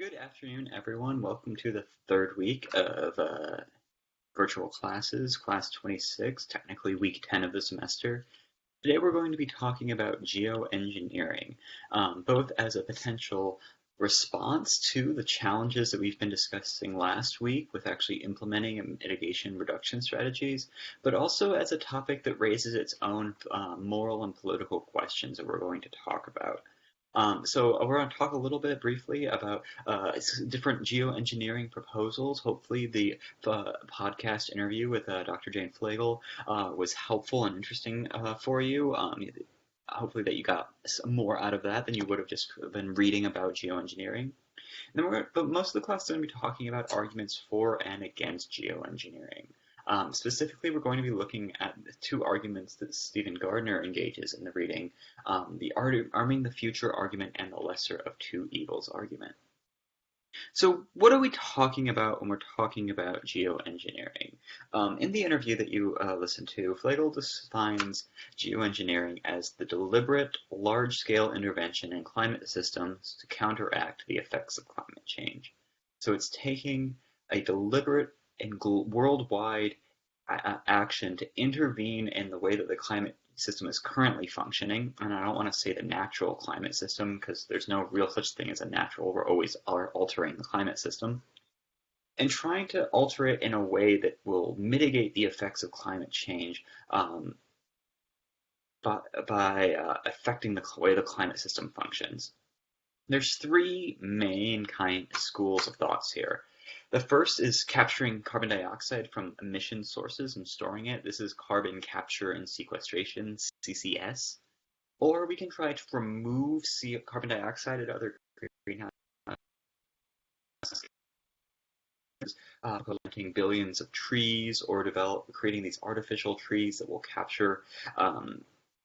Good afternoon, everyone. Welcome to the third week of virtual classes, class 26, technically week 10 of the semester. Today we're going to be talking about geoengineering, both as a potential response to the challenges that we've been discussing last week with actually implementing and mitigation reduction strategies, but also as a topic that raises its own moral and political questions that we're going to talk about. So we're going to talk a little bit briefly about different geoengineering proposals. Hopefully the podcast interview with Dr. Jane Flegel was helpful and interesting for you. Hopefully that you got more out of that than you would have just been reading about geoengineering. And then but most of the class is going to be talking about arguments for and against geoengineering. Specifically, we're going to be looking at the two arguments that Stephen Gardiner engages in the reading, the arming the future argument and the lesser of two evils argument. So what are we talking about when we're talking about geoengineering? In the interview that you listened to, Flegel defines geoengineering as the deliberate, large-scale intervention in climate systems to counteract the effects of climate change. So it's taking a deliberate and worldwide action to intervene in the way that the climate system is currently functioning. And I don't want to say the natural climate system because there's no real such thing as a natural. We're always altering the climate system. And trying to alter it in a way that will mitigate the effects of climate change by affecting the way the climate system functions. There's three main schools of thoughts here. The first is capturing carbon dioxide from emission sources and storing it. This is carbon capture and sequestration, CCS. Or we can try to remove carbon dioxide and other greenhouse gases, planting billions of trees or creating these artificial trees that will capture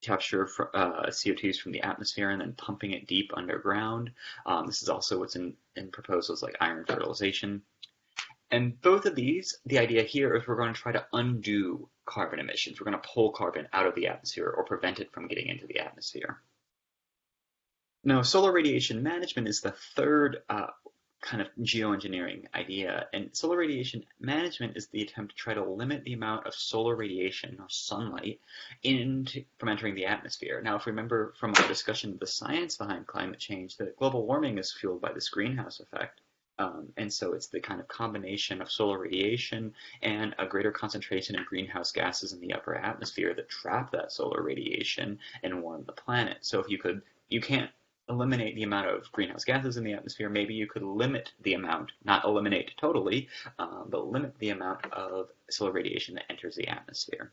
CO2s from the atmosphere and then pumping it deep underground. This is also what's in proposals like iron fertilization. And both of these, the idea here is we're going to try to undo carbon emissions. We're going to pull carbon out of the atmosphere or prevent it from getting into the atmosphere. Now, solar radiation management is the third kind of geoengineering idea. And solar radiation management is the attempt to try to limit the amount of solar radiation or sunlight from entering the atmosphere. Now, if we remember from our discussion of the science behind climate change, that global warming is fueled by this greenhouse effect. And so it's the kind of combination of solar radiation and a greater concentration of greenhouse gases in the upper atmosphere that trap that solar radiation and warm the planet. So if you can't eliminate the amount of greenhouse gases in the atmosphere, maybe you could limit the amount, not eliminate totally, but limit the amount of solar radiation that enters the atmosphere.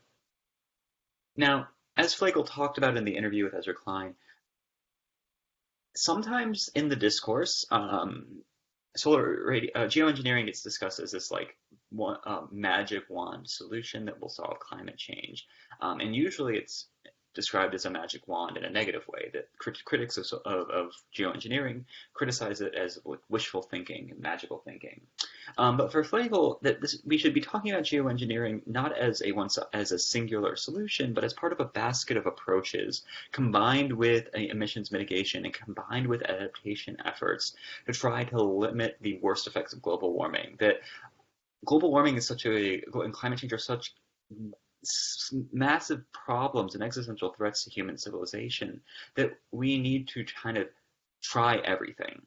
Now, as Flegel talked about in the interview with Ezra Klein, sometimes in the discourse, geoengineering gets discussed as this magic wand solution that will solve climate change, and usually it's described as a magic wand in a negative way. That critics of geoengineering criticize it as wishful thinking and magical thinking. But for Flegel, we should be talking about geoengineering not as a singular solution, but as part of a basket of approaches combined with emissions mitigation and combined with adaptation efforts to try to limit the worst effects of global warming. That global warming and climate change are such massive problems and existential threats to human civilization that we need to kind of try everything.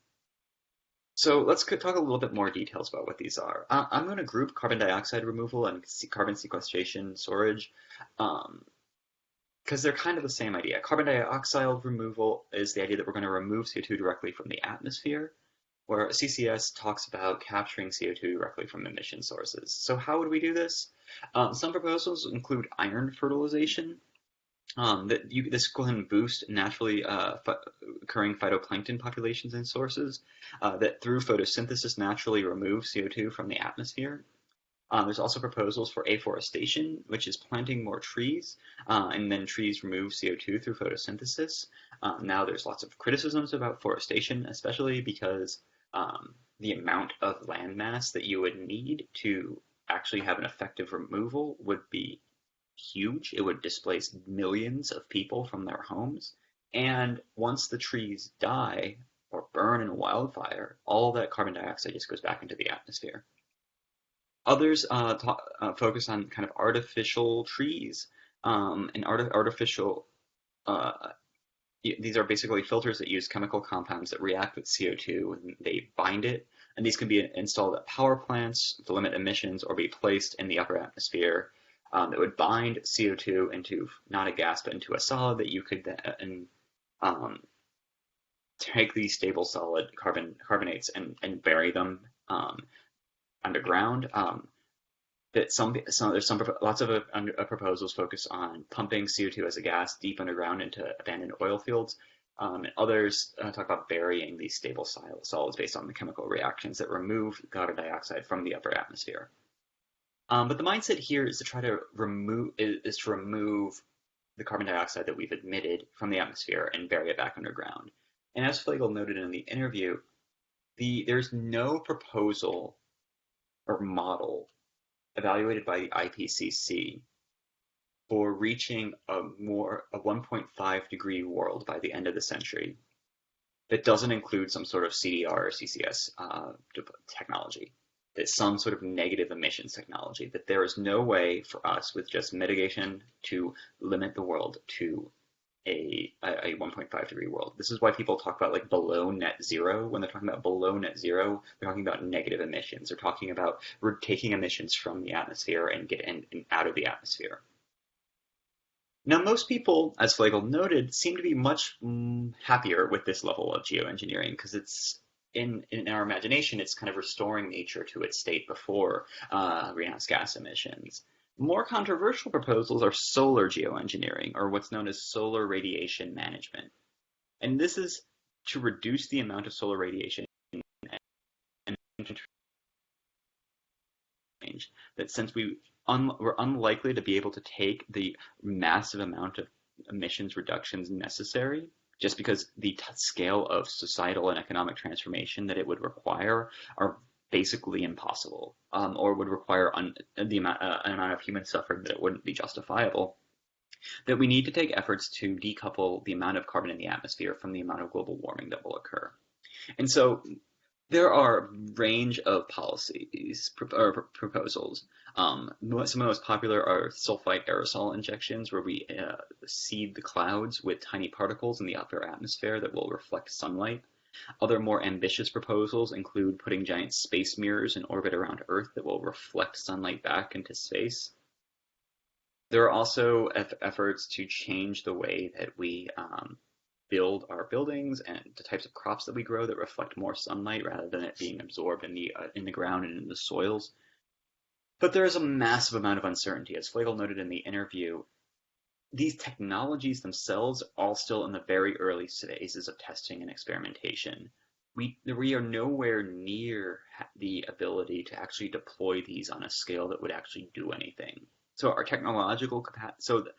So let's talk a little bit more details about what these are. I'm going to group carbon dioxide removal and carbon sequestration storage because they're kind of the same idea. Carbon dioxide removal is the idea that we're going to remove CO2 directly from the atmosphere, where CCS talks about capturing CO2 directly from emission sources. So how would we do this? Some proposals include iron fertilization. This can boost naturally occurring phytoplankton populations and sources that through photosynthesis naturally remove CO2 from the atmosphere. There's also proposals for afforestation, which is planting more trees, and then trees remove CO2 through photosynthesis. Now there's lots of criticisms about forestation, especially because the amount of land mass that you would need to actually have an effective removal would be huge. It would displace millions of people from their homes. And once the trees die or burn in a wildfire, all that carbon dioxide just goes back into the atmosphere. Others focus on kind of artificial trees and artificial. These are basically filters that use chemical compounds that react with CO2 and they bind it. And these can be installed at power plants to limit emissions or be placed in the upper atmosphere that would bind CO2 into not a gas but into a solid that you could then take these stable solid carbonates and bury them underground. Lots of proposals focus on pumping CO2 as a gas deep underground into abandoned oil fields. And others talk about burying these stable solids based on the chemical reactions that remove carbon dioxide from the upper atmosphere. But the mindset here is to try to remove the carbon dioxide that we've emitted from the atmosphere and bury it back underground. And as Flegel noted in the interview, there's no proposal or model evaluated by the IPCC for reaching a 1.5 degree world by the end of the century that doesn't include some sort of CDR or CCS technology, that's some sort of negative emissions technology, that there is no way for us with just mitigation to limit the world to a 1.5 degree world. This is why people talk about like below net zero. When they're talking about below net zero, they're talking about negative emissions. They're talking about we're taking emissions from the atmosphere and out of the atmosphere. Now, most people, as Flegel noted, seem to be much happier with this level of geoengineering because it's in our imagination, it's kind of restoring nature to its state before greenhouse gas emissions. More controversial proposals are solar geoengineering, or what's known as solar radiation management. And this is to reduce the amount of solar radiation and range. That since we're unlikely to be able to take the massive amount of emissions reductions necessary, just because the scale of societal and economic transformation that it would require are basically impossible, or would require an amount of human suffering that wouldn't be justifiable, that we need to take efforts to decouple the amount of carbon in the atmosphere from the amount of global warming that will occur. And so there are a range of policies or proposals. Some of the most popular are sulfite aerosol injections, where we seed the clouds with tiny particles in the upper atmosphere that will reflect sunlight. Other more ambitious proposals include putting giant space mirrors in orbit around Earth that will reflect sunlight back into space. There are also efforts to change the way that we build our buildings and the types of crops that we grow that reflect more sunlight rather than it being absorbed in the ground and in the soils. But there is a massive amount of uncertainty. As Flegel noted in the interview, these technologies themselves are all still in the very early phases of testing and experimentation. We are nowhere near the ability to actually deploy these on a scale that would actually do anything. So our technological capacity,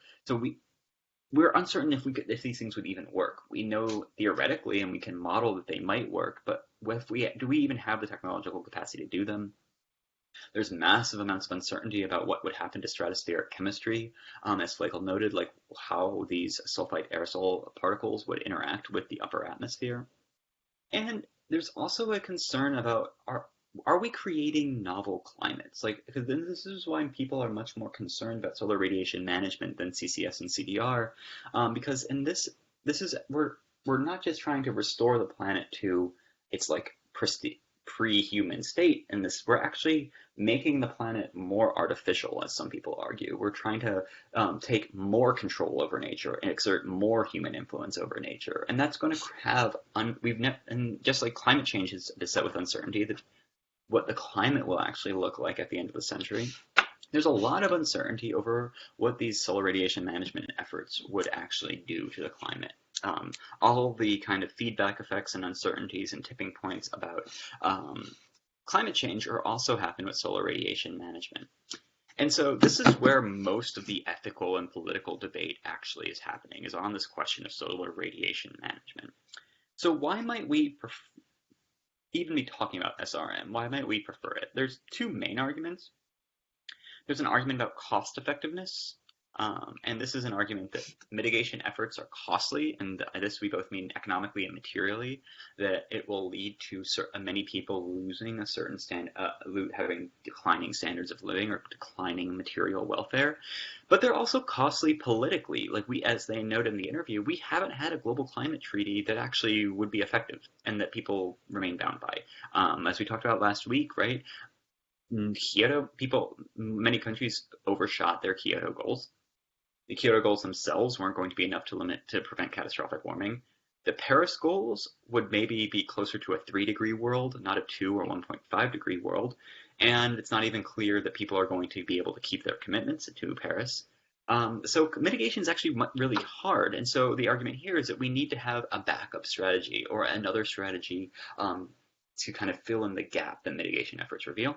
we're uncertain if these things would even work. We know theoretically, and we can model that they might work, but do we even have the technological capacity to do them? There's massive amounts of uncertainty about what would happen to stratospheric chemistry, as Flegel noted, like how these sulfite aerosol particles would interact with the upper atmosphere. And there's also a concern about are we creating novel climates? Because this is why people are much more concerned about solar radiation management than CCS and CDR, because in this is we're not just trying to restore the planet to its pre-human state. In this, we're actually making the planet more artificial, as some people argue. We're trying to take more control over nature and exert more human influence over nature, and that's going to have and just like climate change is beset with uncertainty, that what the climate will actually look like at the end of the century. There's a lot of uncertainty over what these solar radiation management efforts would actually do to the climate. All the kind of feedback effects and uncertainties and tipping points about climate change are also happening with solar radiation management. And so this is where most of the ethical and political debate actually is happening, is on this question of solar radiation management. So why might we even be talking about SRM? Why might we prefer it? There's two main arguments. There's an argument about cost effectiveness. And this is an argument that mitigation efforts are costly, and this we both mean economically and materially, that it will lead to many people losing a certain having declining standards of living or declining material welfare. But they're also costly politically. Like as they note in the interview, we haven't had a global climate treaty that actually would be effective and that people remain bound by. As we talked about last week, right? Many countries overshot their Kyoto goals. The Kyoto goals themselves weren't going to be enough to prevent catastrophic warming. The Paris goals would maybe be closer to a 3-degree world, not a 2 or 1.5-degree world. And it's not even clear that people are going to be able to keep their commitments to Paris. So mitigation is actually really hard. And so the argument here is that we need to have a backup strategy or another strategy to kind of fill in the gap that mitigation efforts reveal.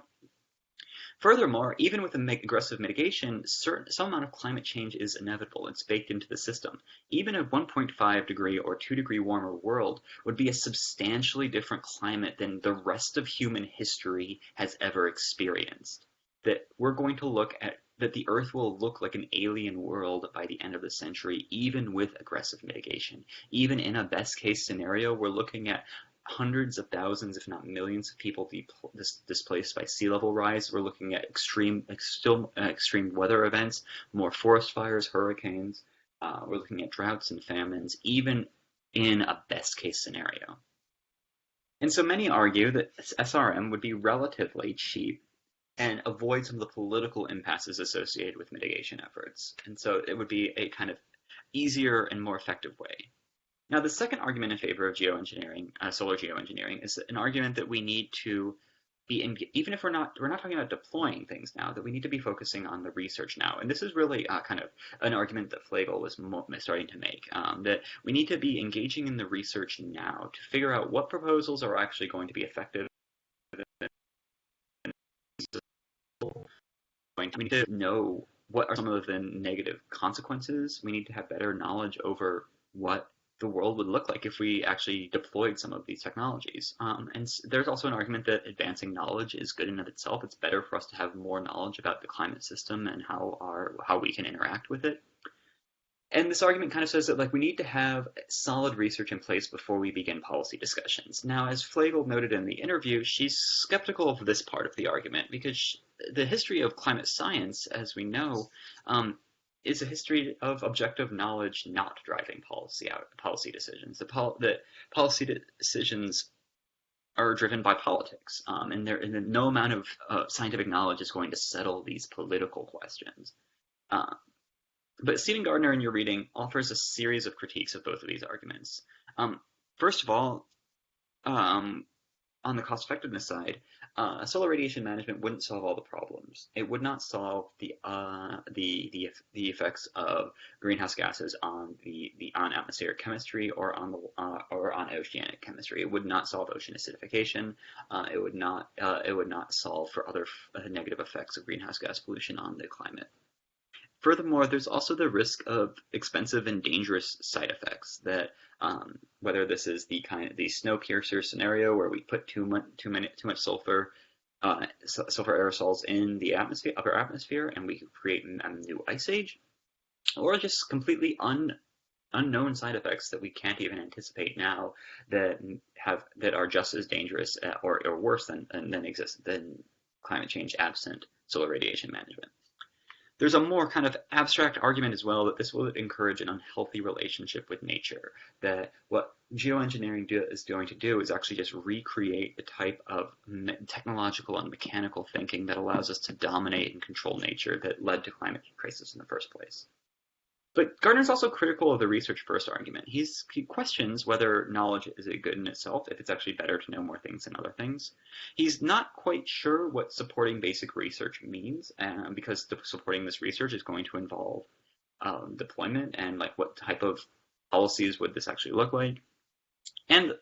Furthermore, even with aggressive mitigation, some amount of climate change is inevitable. It's baked into the system. Even a 1.5-degree or 2-degree warmer world would be a substantially different climate than the rest of human history has ever experienced. That we're going to look at that the Earth will look like an alien world by the end of the century, even with aggressive mitigation. Even in a best-case scenario, we're looking at hundreds of thousands, if not millions, of people displaced by sea level rise. We're looking at extreme weather events, more forest fires, hurricanes. We're looking at droughts and famines, even in a best case scenario. And so many argue that SRM would be relatively cheap and avoid some of the political impasses associated with mitigation efforts. And so it would be a kind of easier and more effective way. Now, the second argument in favor of geoengineering, solar geoengineering, is an argument that we need to be, even if we're not talking about deploying things now, that we need to be focusing on the research now. And this is really kind of an argument that Flegel was starting to make, that we need to be engaging in the research now to figure out what proposals are actually going to be effective. We need to know what are some of the negative consequences. We need to have better knowledge over what the world would look like if we actually deployed some of these technologies. And there's also an argument that advancing knowledge is good in of itself. It's better for us to have more knowledge about the climate system and how we can interact with it. And this argument kind of says that we need to have solid research in place before we begin policy discussions. Now, as Flegel noted in the interview, she's skeptical of this part of the argument because the history of climate science, as we know, is a history of objective knowledge not driving policy decisions. The policy decisions are driven by politics, and no amount of scientific knowledge is going to settle these political questions. But Stephen Gardiner, in your reading, offers a series of critiques of both of these arguments. First of all, on the cost-effectiveness side, solar radiation management wouldn't solve all the problems. It would not solve the effects of greenhouse gases on on atmospheric chemistry or on oceanic chemistry. It would not solve ocean acidification. It would not solve for other negative effects of greenhouse gas pollution on the climate. Furthermore, there's also the risk of expensive and dangerous side effects that whether this is the Snowpiercer scenario where we put too much sulfur aerosols in the upper atmosphere and we could create a new ice age, or just completely unknown side effects that we can't even anticipate now that are just as dangerous or worse than climate change absent solar radiation management. There's a more kind of abstract argument as well that this will encourage an unhealthy relationship with nature, that what geoengineering is going to do is actually just recreate the type of technological and mechanical thinking that allows us to dominate and control nature that led to climate crisis in the first place. But Gardner's also critical of the research-first argument. He questions whether knowledge is a good in itself, if it's actually better to know more things than other things. He's not quite sure what supporting basic research means, because supporting this research is going to involve deployment and what type of policies would this actually look like. And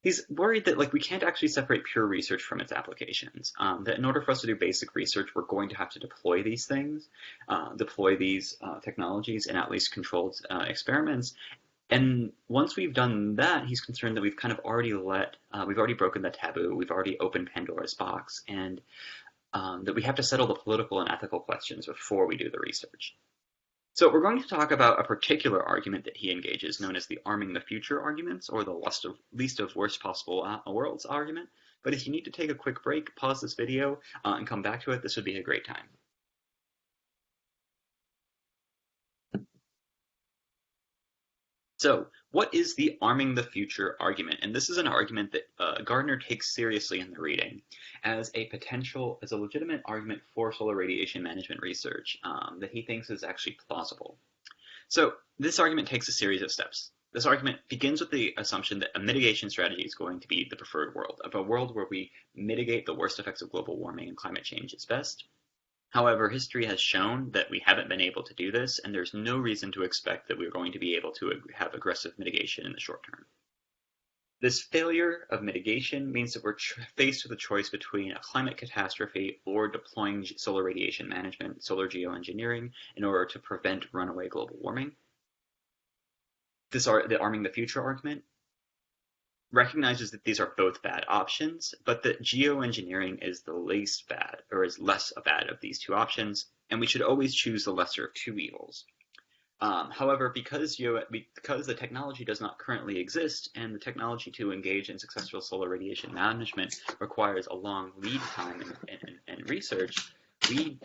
he's worried that we can't actually separate pure research from its applications. That in order for us to do basic research, we're going to have to deploy these things, deploy these technologies in at least controlled experiments. And once we've done that, he's concerned that we've kind of already we've already broken the taboo, we've already opened Pandora's box, and that we have to settle the political and ethical questions before we do the research. So we're going to talk about a particular argument that he engages, known as the arming the future arguments, or the least of worst possible worlds argument. But if you need to take a quick break, pause this video, and come back to it, this would be a great time. So, what is the arming the future argument? And this is an argument that Gardiner takes seriously in the reading as a legitimate argument for solar radiation management research that he thinks is actually plausible. So, this argument takes a series of steps. This argument begins with the assumption that a mitigation strategy is going to be the preferred world, of a world where we mitigate the worst effects of global warming and climate change as best. However, history has shown that we haven't been able to do this, and there's no reason to expect that we're going to be able to have aggressive mitigation in the short term. This failure of mitigation means that we're faced with a choice between a climate catastrophe or deploying solar radiation management, solar geoengineering, in order to prevent runaway global warming. The arming the future argument recognizes that these are both bad options, but that geoengineering is the least bad, or is less bad of these two options, and we should always choose the lesser of two evils. However, because the technology does not currently exist, and the technology to engage in successful solar radiation management requires a long lead time and research, we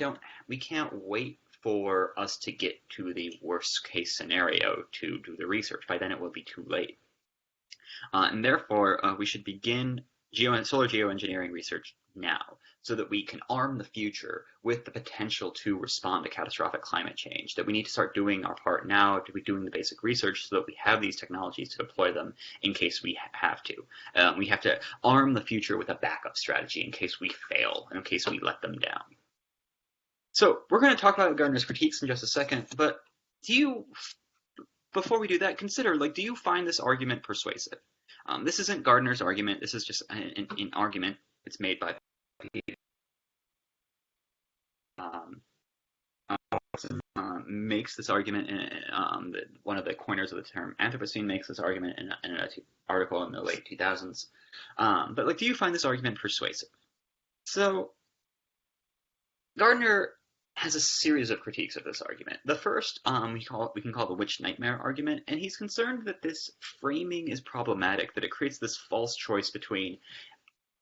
can't wait for us to get to the worst case scenario to do the research. By then it will be too late. And therefore, we should begin solar geoengineering research now, so that we can arm the future with the potential to respond to catastrophic climate change. That we need to start doing our part now to be doing the basic research so that we have these technologies to deploy them in case we have to. We have to arm the future with a backup strategy in case we fail, in case we let them down. So we're going to talk about Gardiner's critiques in just a second, but before we do that, consider, do you find this argument persuasive? This isn't Gardiner's argument. This is just an argument. It's made by makes this argument, one of the coiners of the term Anthropocene makes this argument in an article in the late 2000s. But do you find this argument persuasive? So Gardiner has a series of critiques of this argument. The first we can call the witch nightmare argument, and he's concerned that this framing is problematic, that it creates this false choice between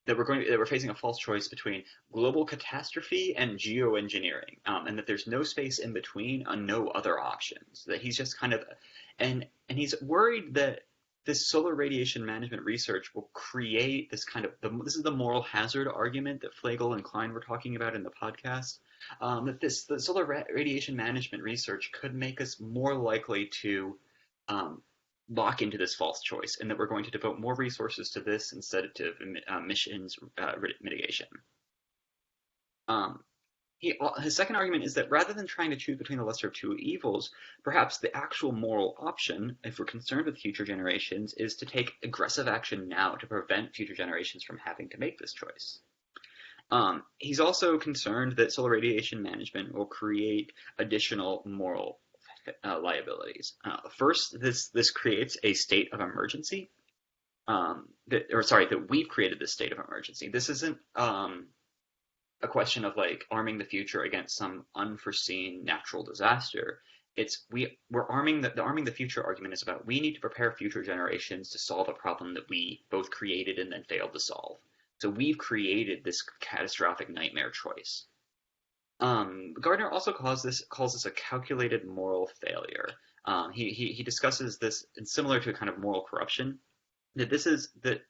that we're facing a false choice between global catastrophe and geoengineering, and that there's no space in between and no other options. That he's just kind of and he's worried that this solar radiation management research will create this kind of this is the moral hazard argument that Flegel and Klein were talking about in the podcast. That the solar radiation management research could make us more likely to lock into this false choice, and that we're going to devote more resources to this instead of to emissions mitigation. His second argument is that rather than trying to choose between the lesser of two evils, perhaps the actual moral option, if we're concerned with future generations, is to take aggressive action now to prevent future generations from having to make this choice. He's also concerned that solar radiation management will create additional moral liabilities. First, this creates a state of emergency. That we've created this state of emergency. This isn't a question of arming the future against some unforeseen natural disaster. We're arming the arming the future argument is about we need to prepare future generations to solve a problem that we both created and then failed to solve. So we've created this catastrophic nightmare choice. Gardiner also calls this a calculated moral failure. He discusses this, and similar to a kind of moral corruption, that this is that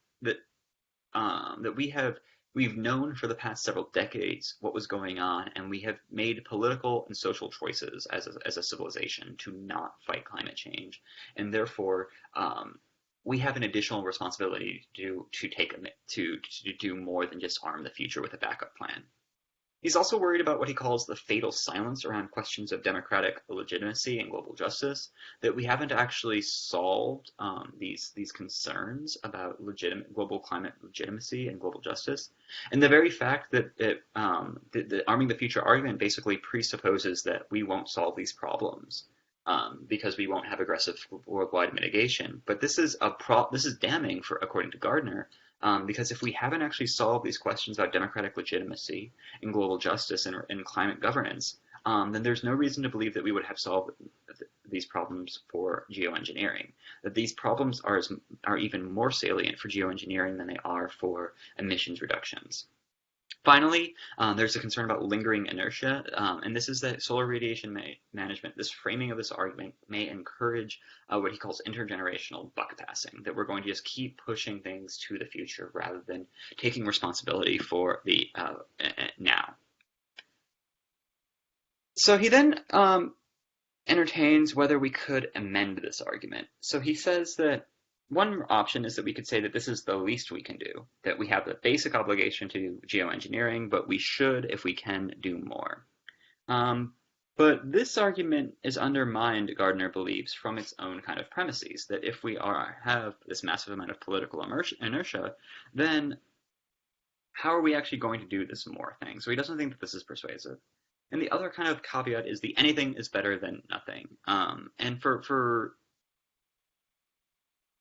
we've known for the past several decades what was going on, and we have made political and social choices as a civilization to not fight climate change, and therefore we have an additional responsibility to do more than just arm the future with a backup plan. He's also worried about what he calls the fatal silence around questions of democratic legitimacy and global justice, that we haven't actually solved these concerns about global climate legitimacy and global justice. And the very fact that the arming the future argument basically presupposes that we won't solve these problems because we won't have aggressive worldwide mitigation. But this is damning, according to Gardiner. Because if we haven't actually solved these questions about democratic legitimacy and global justice and climate governance, then there's no reason to believe that we would have solved these problems for geoengineering. That these problems are even more salient for geoengineering than they are for emissions reductions. Finally, there's a concern about lingering inertia, and this is that solar radiation management, this framing of this argument may encourage what he calls intergenerational buck passing, that we're going to just keep pushing things to the future rather than taking responsibility for the now. So he then entertains whether we could amend this argument. So he says that one option is that we could say that this is the least we can do, that we have the basic obligation to do geoengineering, but we should, if we can, do more. But this argument is undermined, Gardiner believes, from its own kind of premises, that if we have this massive amount of political inertia, then how are we actually going to do this more thing? So he doesn't think that this is persuasive. And the other kind of caveat is the anything is better than nothing. And for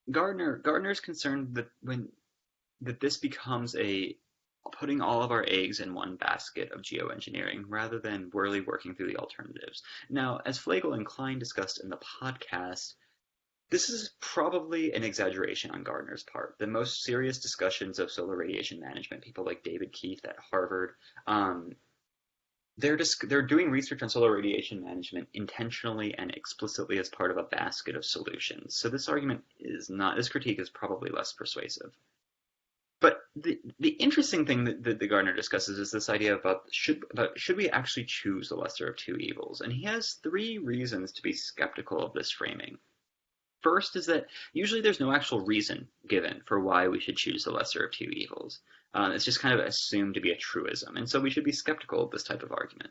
Gardner's concerned that this becomes putting all of our eggs in one basket of geoengineering rather than really working through the alternatives. Now, as Flegel and Klein discussed in the podcast, this is probably an exaggeration on Gardner's part. The most serious discussions of solar radiation management, people like David Keith at Harvard, they're doing research on solar radiation management intentionally and explicitly as part of a basket of solutions. So this critique is probably less persuasive. But the interesting thing that the Gardiner discusses is this idea about should we actually choose the lesser of two evils? And he has three reasons to be skeptical of this framing. First is that usually there's no actual reason given for why we should choose the lesser of two evils. It's just kind of assumed to be a truism, and so we should be skeptical of this type of argument.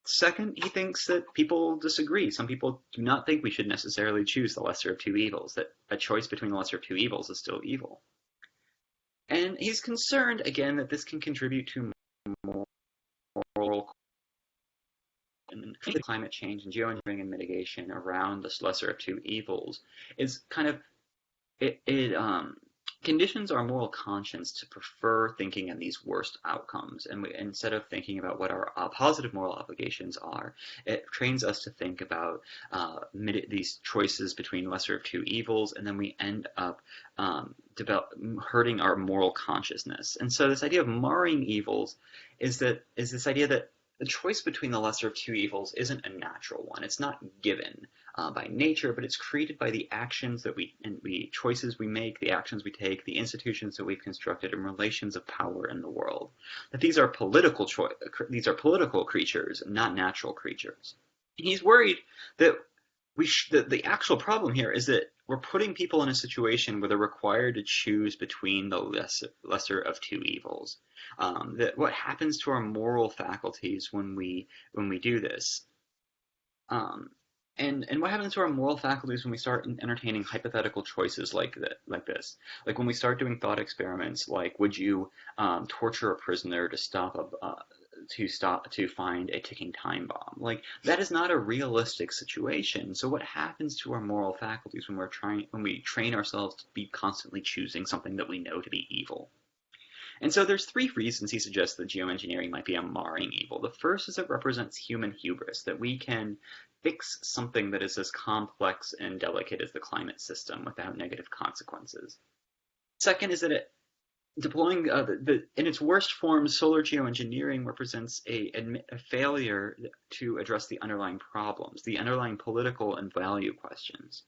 Second, he thinks that people disagree. Some people do not think we should necessarily choose the lesser of two evils, that a choice between the lesser of two evils is still evil. And he's concerned, again, that this can contribute to moral and climate change and geoengineering and mitigation around this lesser of two evils is kind of conditions our moral conscience to prefer thinking in these worst outcomes, and instead of thinking about what our positive moral obligations are, it trains us to think about these choices between lesser of two evils, and then we end up hurting our moral consciousness. And so this idea of marring evils is this idea that the choice between the lesser of two evils isn't a natural one. It's not given by nature, but it's created by the actions that choices we make, the actions we take, the institutions that we've constructed, and relations of power in the world. That these are political creatures, not natural creatures. And he's worried that the actual problem here is that we're putting people in a situation where they're required to choose between the lesser of two evils. That what happens to our moral faculties when we do this, and what happens to our moral faculties when we start entertaining hypothetical choices like this, like when we start doing thought experiments, like would you torture a prisoner to find a ticking time bomb? Like, that is not a realistic situation. So what happens to our moral faculties when we train ourselves to be constantly choosing something that we know to be evil? And so there's three reasons he suggests that geoengineering might be a marring evil. The first is it represents human hubris, that we can fix something that is as complex and delicate as the climate system without negative consequences. Second is that deploying in its worst form, solar geoengineering represents a failure to address the underlying problems, the underlying political and value questions.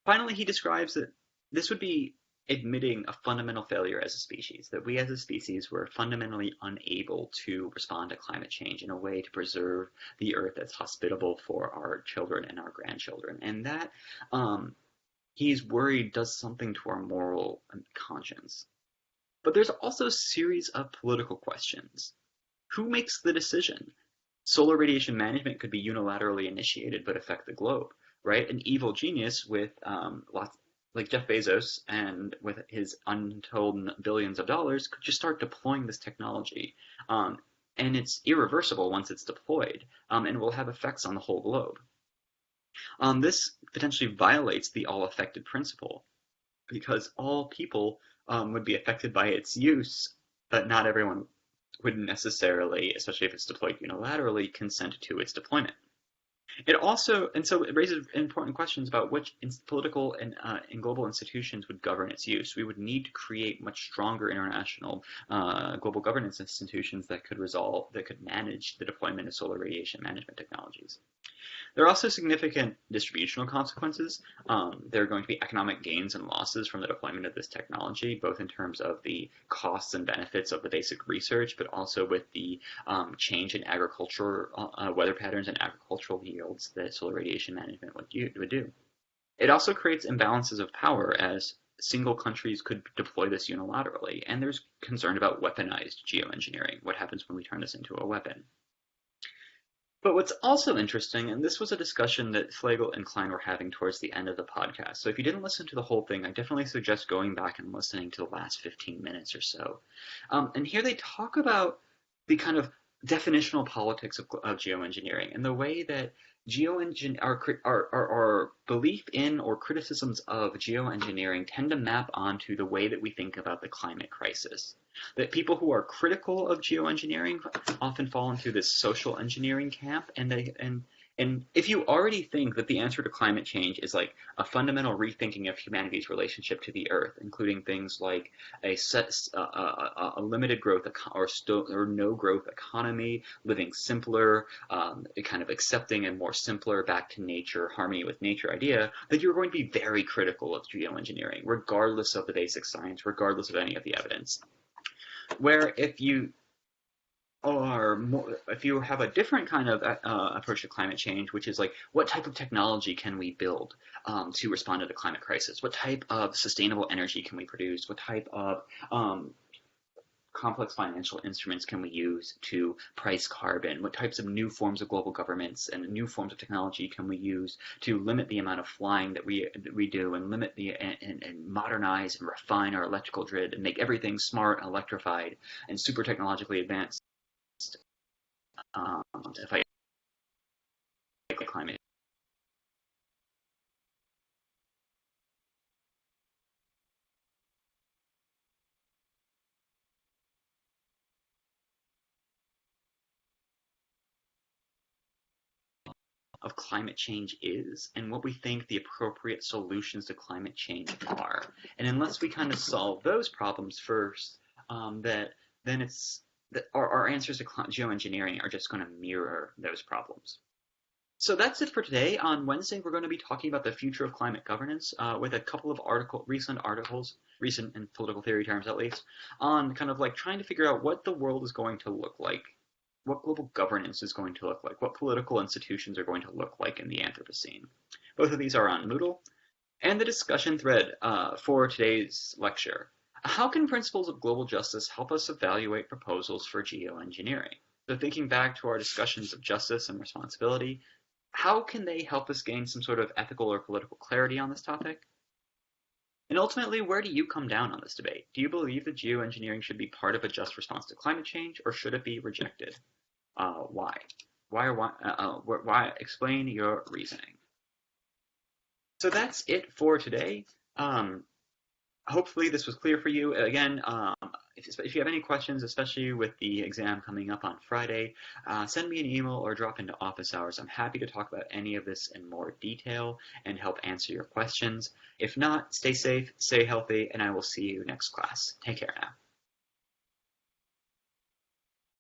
Finally, he describes that this would be admitting a fundamental failure as a species, that we as a species were fundamentally unable to respond to climate change in a way to preserve the Earth that's hospitable for our children and our grandchildren. And that he's worried does something to our moral conscience. But there's also a series of political questions. Who makes the decision? Solar radiation management could be unilaterally initiated but affect the globe, right? An evil genius with like Jeff Bezos and with his untold billions of dollars could just start deploying this technology. And it's irreversible once it's deployed, and will have effects on the whole globe. This potentially violates the all-affected principle, because all people would be affected by its use, but not everyone wouldn't necessarily, especially if it's deployed unilaterally, consent to its deployment. It also, and so it raises important questions about which political and global institutions would govern its use. We would need to create much stronger international global governance institutions that could manage the deployment of solar radiation management technologies. There are also significant distributional consequences. There are going to be economic gains and losses from the deployment of this technology, both in terms of the costs and benefits of the basic research, but also with the change in agriculture, weather patterns and agricultural yields that solar radiation management would do. It also creates imbalances of power as single countries could deploy this unilaterally, and there's concern about weaponized geoengineering. What happens when we turn this into a weapon? But what's also interesting, and this was a discussion that Flegel and Klein were having towards the end of the podcast, so if you didn't listen to the whole thing, I definitely suggest going back and listening to the last 15 minutes or so. And here they talk about the kind of definitional politics of geoengineering and the way that our belief in or criticisms of geoengineering tend to map onto the way that we think about the climate crisis. That people who are critical of geoengineering often fall into this social engineering camp, and if you already think that the answer to climate change is like a fundamental rethinking of humanity's relationship to the Earth, including things like a limited growth or no growth economy, living simpler, kind of accepting a more simpler back to nature, harmony with nature idea, that you're going to be very critical of geoengineering, regardless of the basic science, regardless of any of the evidence. Where if you have a different kind of approach to climate change, which is like, what type of technology can we build to respond to the climate crisis? What type of sustainable energy can we produce? What type of complex financial instruments can we use to price carbon? What types of new forms of global governments and new forms of technology can we use to limit the amount of flying that we do, and limit and modernize and refine our electrical grid and make everything smart and electrified and super technologically advanced to fight climate of climate change is and what we think the appropriate solutions to climate change are. And unless we kind of solve those problems first, then our answers to geoengineering are just going to mirror those problems. So that's it for today. On Wednesday, we're going to be talking about the future of climate governance with a couple of recent articles, recent in political theory terms at least, on kind of like trying to figure out what the world is going to look like, what global governance is going to look like, what political institutions are going to look like in the Anthropocene. Both of these are on Moodle. And the discussion thread for today's lecture. How can principles of global justice help us evaluate proposals for geoengineering? So thinking back to our discussions of justice and responsibility, how can they help us gain some sort of ethical or political clarity on this topic? And ultimately, where do you come down on this debate? Do you believe that geoengineering should be part of a just response to climate change, or should it be rejected? Why? Why? Explain your reasoning. So that's it for today. Hopefully this was clear for you. Again, if you have any questions, especially with the exam coming up on Friday, send me an email or drop into office hours. I'm happy to talk about any of this in more detail and help answer your questions. If not, stay safe, stay healthy, and I will see you next class. Take care now.